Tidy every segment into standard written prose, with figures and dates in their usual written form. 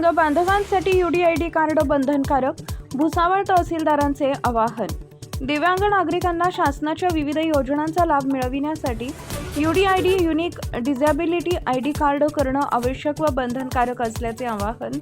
दिव्यांग बांधवांसाठी UDID card बंधनकारक, भुसावळ तहसीलदारांचे आवाहन। दिव्यांग नागरिकांना शासनाच्या विविध योजनांचा लाभ मिळविण्यासाठी UDID unique disability ID card करणं आवश्यक व बंधनकारक असल्याचे आवाहन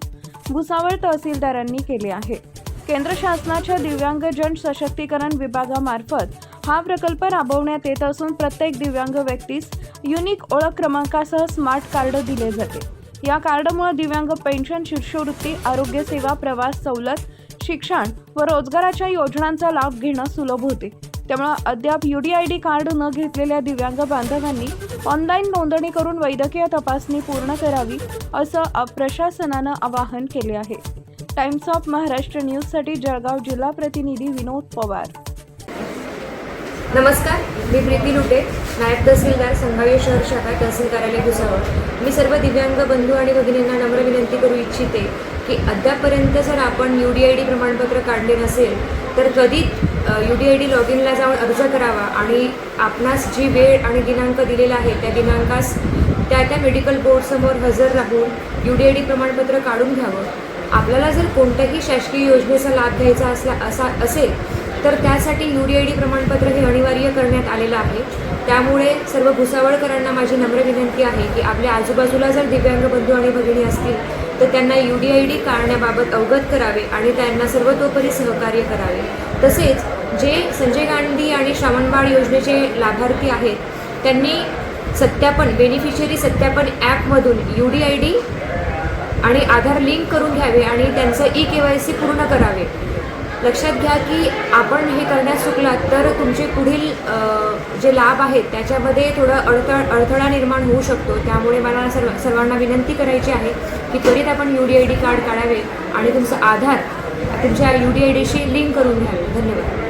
भुसावळ तहसीलदारांनी केले आहे। केंद्र शासनाच्या दिव्यांग जन सशक्तीकरण विभागामार्फत हा प्रकल्प राबवण्यात येत असून प्रत्येक दिव्यांग व्यक्तीस युनिक ओळख क्रमांकासह स्मार्ट कार्ड दिले जाते। या कार्डमुळे दिव्यांग पेन्शन, शिष्यवृत्ती, आरोग्य सेवा, प्रवास सवलत, शिक्षण व रोजगाराच्या योजनांचा लाभ घेणं सुलभ होते। त्यामुळे अद्याप UDID कार्ड न घेतलेल्या दिव्यांग बांधवांनी ऑनलाईन नोंदणी करून वैद्यकीय तपासणी पूर्ण करावी असं प्रशासनानं आवाहन केले आहे। टाइम्स ऑफ महाराष्ट्र न्यूजसाठी जळगाव जिल्हा प्रतिनिधी विनोद पवार। नमस्कार, मी प्रीती लुटे, नायब तहसीलदार, संभाव्य शहर शाखा, तहसील कार्यालय भुसावळ। मी सर्व दिव्यांग बंधू आणि भगिनींना नम्र विनंती करू इच्छिते की अद्यापपर्यंत जर आपण UDID प्रमाणपत्र काढले नसेल तर कधी UDID लॉगिनला जाऊन अर्ज करावा आणि आपणास जी वेळ आणि दिनांक दिलेला आहे त्या दिनांकास त्या मेडिकल बोर्डसमोर हजर राहून UDID प्रमाणपत्र काढून घ्यावं। आपल्याला जर कोणत्याही शासकीय योजनेचा लाभ घ्यायचा असेल तर त्यासाठी UDID प्रमाणपत्र हे अनिवार्य करण्यात आलेलं आहे। त्यामुळे सर्व भुसावळकरांना माझी नम्र विनंती आहे की आपल्या आजूबाजूला जर दिव्यांग बंधू आणि भगिनी असतील तर त्यांना UDID काढण्याबाबत अवगत करावे आणि त्यांना सर्वतोपरी सहकार्य करावे। तसेच जे संजय गांधी आणि श्रावणबाळ योजनेचे लाभार्थी आहेत त्यांनी बेनिफिशियरी सत्यापन ॲपमधून UDID आणि आधार लिंक करून घ्यावे आणि त्यांचं eKYC पूर्ण करावे। लक्षात घ्या की आपण हे करण्यास चुकलात तर तुमचे पुढील जे लाभ आहेत त्याच्यामध्ये थोडं अडथळा निर्माण होऊ शकतो। त्यामुळे मला सर्वांना विनंती करायची आहे की त्वरित आपण UDID कार्ड काढावे आणि तुमचं आधार तुमच्या UDIDशी लिंक करून घ्यावे। धन्यवाद।